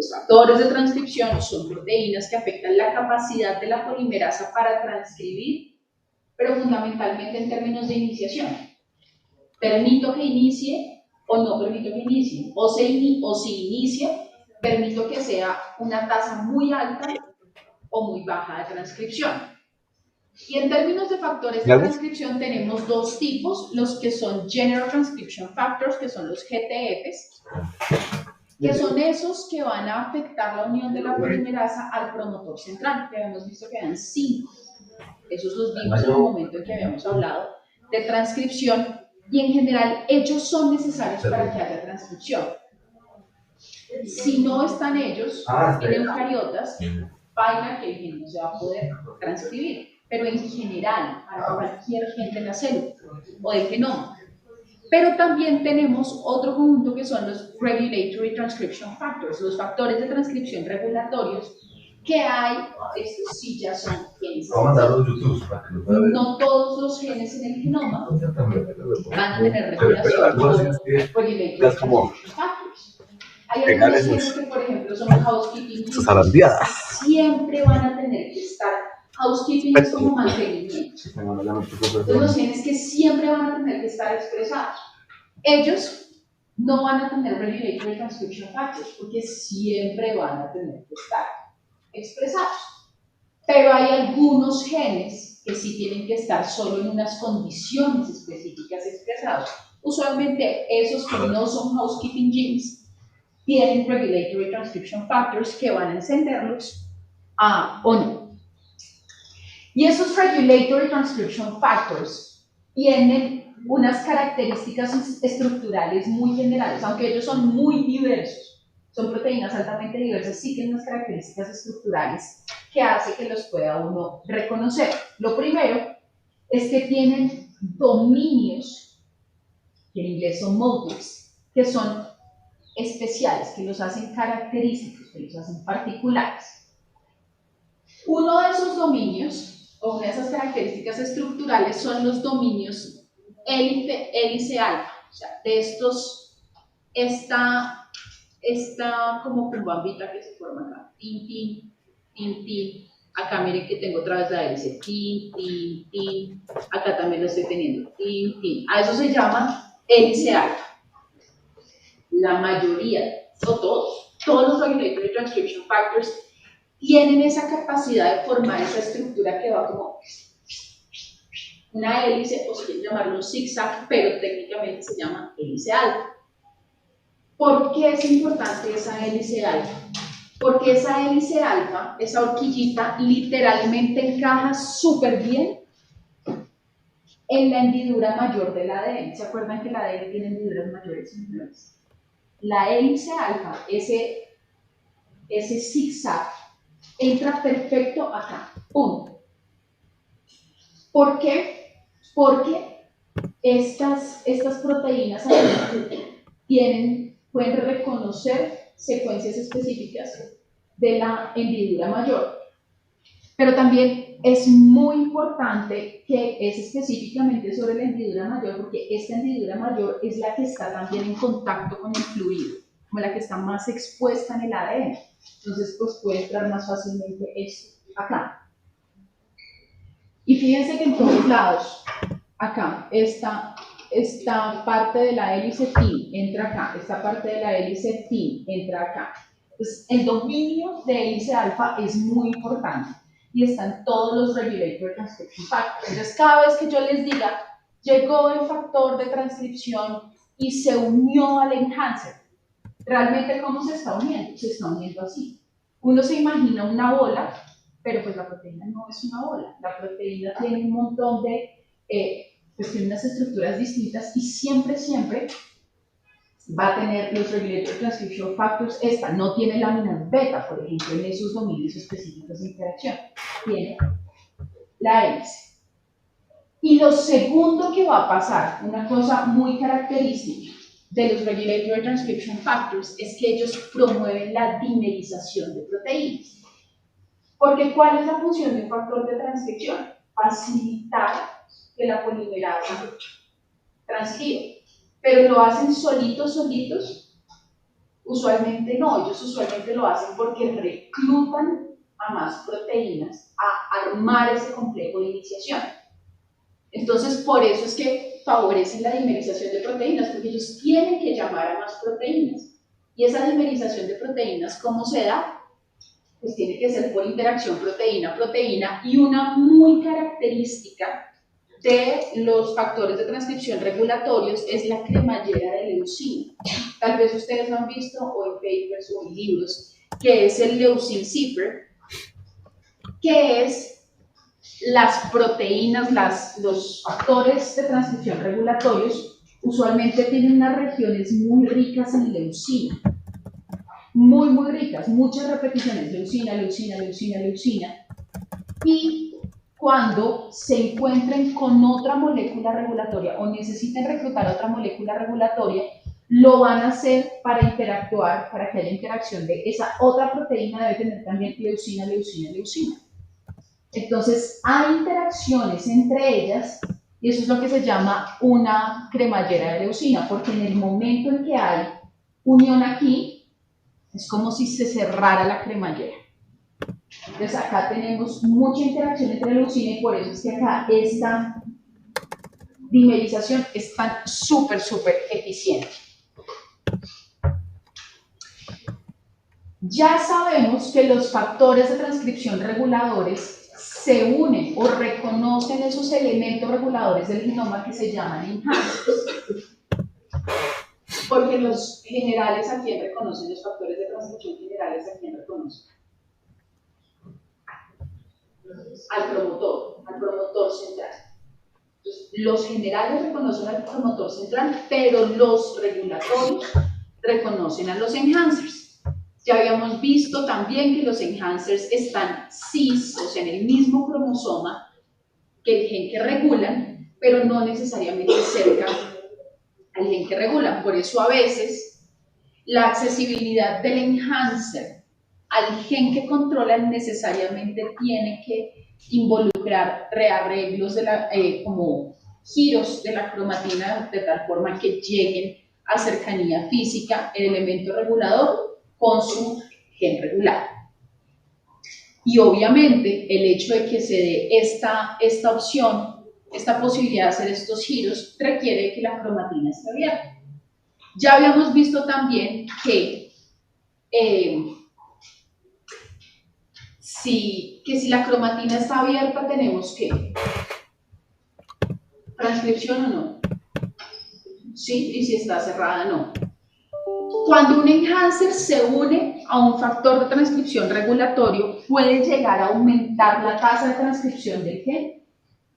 Los factores de transcripción son proteínas que afectan la capacidad de la polimerasa para transcribir, pero fundamentalmente en términos de iniciación. Permito que inicie o no permito que inicie, o si inicia, permito que sea una tasa muy alta o muy baja de transcripción. Y en términos de factores de transcripción tenemos dos tipos, los que son General Transcription Factors, que son los GTFs, que son esos que van a afectar la unión de la polimerasa al promotor central, que habíamos visto que eran 5. Esos los vimos en el momento en que habíamos hablado de transcripción, y en general ellos son necesarios para que haya transcripción. Si no están ellos, en eucariotas, vaina que el gen no se va a poder transcribir, pero en general, para cualquier gen de la célula o del genoma. Pero también tenemos otro conjunto que son los Regulatory Transcription Factors, los factores de transcripción regulatorios, que hay, estos sí ya son genes. No todos los genes en el genoma van a tener regulación por Regulatory Transcription Factors. Hay algunos genes que, por ejemplo, son housekeeping genes, siempre van a tener que estar. Housekeeping es como mantenimiento. Entonces, los genes que siempre van a tener que estar expresados, ellos no van a tener Regulatory Transcription Factors porque siempre van a tener que estar expresados. Pero hay algunos genes que sí tienen que estar solo en unas condiciones específicas expresados. Usualmente esos que no son housekeeping genes tienen Regulatory Transcription Factors que van a encenderlos o no. Y esos Regulatory Transcription Factors tienen unas características estructurales muy generales, aunque ellos son muy diversos, son proteínas altamente diversas, sí tienen unas características estructurales que hace que los pueda uno reconocer. Lo primero es que tienen dominios, que en inglés son motifs, que son especiales, que los hacen característicos, que los hacen particulares. Uno de esos dominios, o una de esas características estructurales, son los dominios hélice alfa. O sea, de estos, esta como cumbambita que se forma acá. Tin, tin, tin, tin. Acá miren que tengo otra vez la hélice. Tin, tin, tin. Acá también lo estoy teniendo. Tin, tin. A eso se llama hélice alfa. La mayoría, o todos los Regulatory Transcription Factors tienen esa capacidad de formar esa estructura que va como una hélice, o si quieren llamarlo un zigzag, pero técnicamente se llama hélice alfa. ¿Por qué es importante esa hélice alfa? Porque esa hélice alfa, esa horquillita, literalmente encaja súper bien en la hendidura mayor del ADN. ¿Se acuerdan que el ADN tiene hendiduras mayores y menores? La hélice alfa, ese zigzag, entra perfecto acá. Punto. ¿Por qué? Porque estas proteínas pueden reconocer secuencias específicas de la hendidura mayor. Pero también es muy importante que es específicamente sobre la hendidura mayor, porque esta hendidura mayor es la que está también en contacto con el fluido, como la que está más expuesta en el ADN. Entonces, pues puede entrar más fácilmente esto acá. Y fíjense que en todos lados, acá, esta parte de la hélice tin entra acá, esta parte de la hélice tin entra acá. Entonces, el dominio de hélice alfa es muy importante y están todos los Regulatory Transcription Factors. Entonces, cada vez que yo les diga, llegó el factor de transcripción y se unió al enhancer, realmente, ¿cómo se está uniendo? Se está uniendo así. Uno se imagina una bola, pero pues la proteína no es una bola. La proteína tiene un montón de, pues tiene unas estructuras distintas y siempre va a tener los Regulatory Transcription Factors. Esta no tiene láminas beta, por ejemplo, en esos dominios específicos de interacción. Tiene la hélice. Y lo segundo que va a pasar, una cosa muy característica de los Regulatory Transcription Factors, es que ellos promueven la dimerización de proteínas. Porque ¿cuál es la función de un factor de transcripción? Facilitar que la polimerasa transcriba. Pero lo hacen solitos, Usualmente no, ellos usualmente lo hacen porque reclutan a más proteínas a armar ese complejo de iniciación. Entonces, por eso es que favorecen la dimerización de proteínas, porque ellos tienen que llamar a más proteínas. Y esa dimerización de proteínas, ¿cómo se da? Pues tiene que ser por interacción proteína-proteína, y una muy característica de los factores de transcripción regulatorios es la cremallera de leucina. Tal vez ustedes lo han visto o en papers o en libros, que es el leucine zipper, que es las proteínas, los factores de transcripción regulatorios, usualmente tienen unas regiones muy ricas en leucina, muy ricas, muchas repeticiones, leucina, leucina, leucina, leucina, y cuando se encuentren con otra molécula regulatoria o necesiten reclutar otra molécula regulatoria, lo van a hacer para interactuar, para que haya interacción de esa otra proteína, debe tener también leucina, leucina, leucina. Entonces, hay interacciones entre ellas, y eso es lo que se llama una cremallera de leucina, porque en el momento en que hay unión aquí, es como si se cerrara la cremallera. Entonces, acá tenemos mucha interacción entre leucina, y por eso es que acá esta dimerización es tan súper eficiente. Ya sabemos que los factores de transcripción reguladores se unen o reconocen esos elementos reguladores del genoma que se llaman enhancers. Porque los generales, ¿a quién reconocen? Los factores de transcripción generales, ¿a quién reconocen? Al promotor central. Entonces, los generales reconocen al promotor central, pero los regulatorios reconocen a los enhancers. Ya habíamos visto también que los enhancers están cis, o sea, en el mismo cromosoma que el gen que regulan, pero no necesariamente cerca al gen que regulan. Por eso a veces la accesibilidad del enhancer al gen que controlan necesariamente tiene que involucrar rearreglos de como giros de la cromatina de tal forma que lleguen a cercanía física el elemento regulador con su gen regular. Y obviamente el hecho de que se dé esta opción, esta posibilidad de hacer estos giros, requiere que la cromatina esté abierta. Ya habíamos visto también que si la cromatina está abierta, tenemos que transcripción o no, ¿sí? Y si está cerrada, no. Cuando un enhancer se une a un factor de transcripción regulatorio, puede llegar a aumentar la tasa de transcripción del gen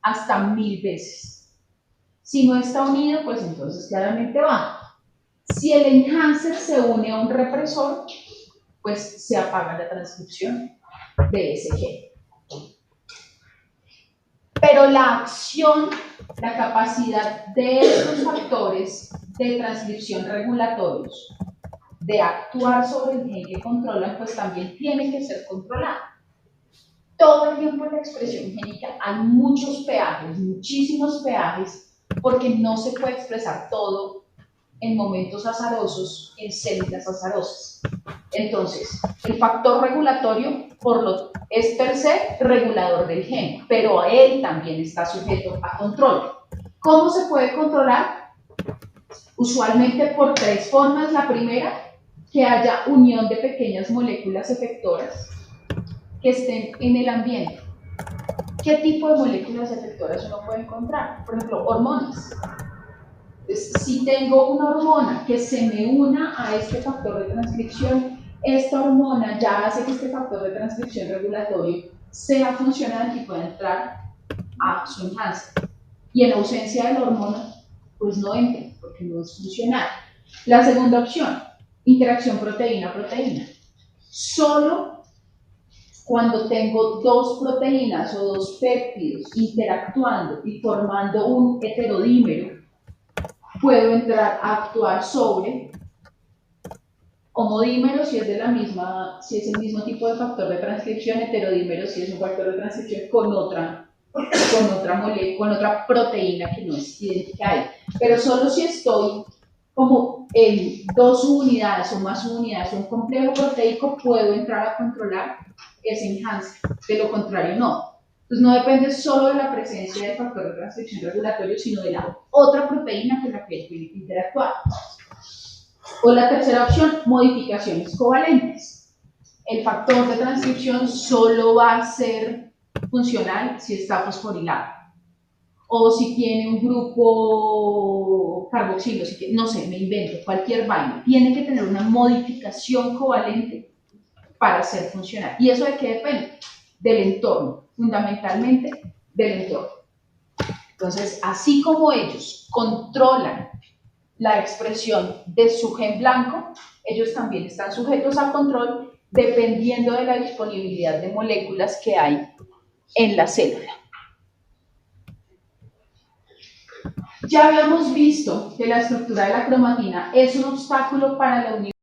hasta 1000 veces. Si no está unido, pues entonces claramente baja. Si el enhancer se une a un represor, pues se apaga la transcripción de ese gen. Pero la acción, la capacidad de estos factores de transcripción regulatorios de actuar sobre el gen que controlan, pues también tiene que ser controlada. Todo el tiempo en la expresión génica hay muchos peajes, muchísimos peajes, porque no se puede expresar todo en momentos azarosos, en células azarosas. Entonces, el factor regulatorio es per se regulador del gen, pero él también está sujeto a control. ¿Cómo se puede controlar? Usualmente por 3 formas. La primera, que haya unión de pequeñas moléculas efectoras que estén en el ambiente. ¿Qué tipo de moléculas efectoras uno puede encontrar? Por ejemplo, hormonas. Si tengo una hormona que se me una a este factor de transcripción, esta hormona ya hace que este factor de transcripción regulatorio sea funcional y pueda entrar a su enhancer. Y en ausencia de la hormona, pues no entra, porque no es funcional. La segunda opción, interacción proteína-proteína. Solo cuando tengo 2 proteínas o 2 péptidos interactuando y formando un heterodímero, puedo entrar a actuar sobre homodímero si es el mismo tipo de factor de transcripción, heterodímero si es un factor de transcripción con otra molécula, con otra proteína que no es idéntica a él. Pero solo si estoy como en 2 unidades o más unidades un complejo proteico, puedo entrar a controlar ese enhancer. De lo contrario, no. Entonces, no depende solo de la presencia del factor de transcripción regulatorio, sino de la otra proteína con la que tiene que interactuar. O la tercera opción, modificaciones covalentes. El factor de transcripción solo va a ser funcional si está fosforilado. O si tiene un grupo carboxilo, si tiene, no sé, me invento, cualquier vaina. Tiene que tener una modificación covalente para ser funcional. ¿Y eso de qué depende? Del entorno, fundamentalmente del entorno. Entonces, así como ellos controlan la expresión de su gen blanco, ellos también están sujetos a control dependiendo de la disponibilidad de moléculas que hay en la célula. Ya habíamos visto que la estructura de la cromatina es un obstáculo para la unión